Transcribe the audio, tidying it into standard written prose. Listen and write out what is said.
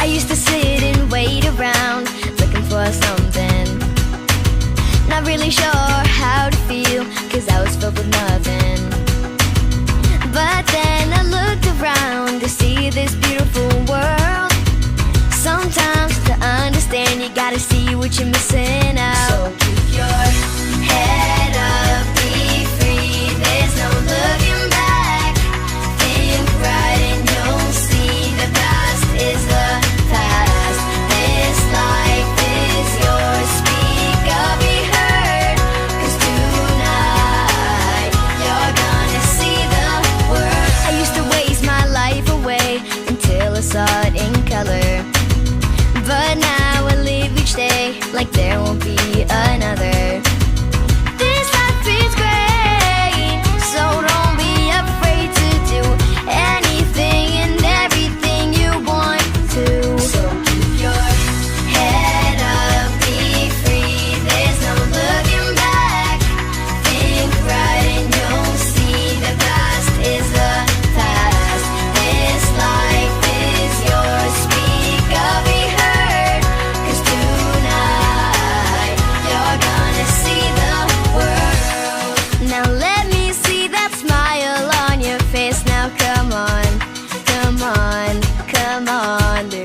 I used to sit and wait around, looking for something, not really sure how to feel, cause I was filled with nothing. But then I looked around to see this beautiful world. Sometimes to understand you gotta see what you're missing out. So keep your head up, be free, there's no looking back. Think right and you'll see the past is the past. This life is yours, speak up, be heard, cause tonight you're gonna see the world. I used to waste my life away until I saw it in color, but now I live each day like there won't be another. This life is great, so don't be afraid to do anything and everything you want to. So keep your head up, be free, there's no looking back. Think right and you'll see the past is the past. This life is yours, speak up, be heard, cause tonight you're gonna see the world. Now let me see that smile on your face. Now come on, come on, come on.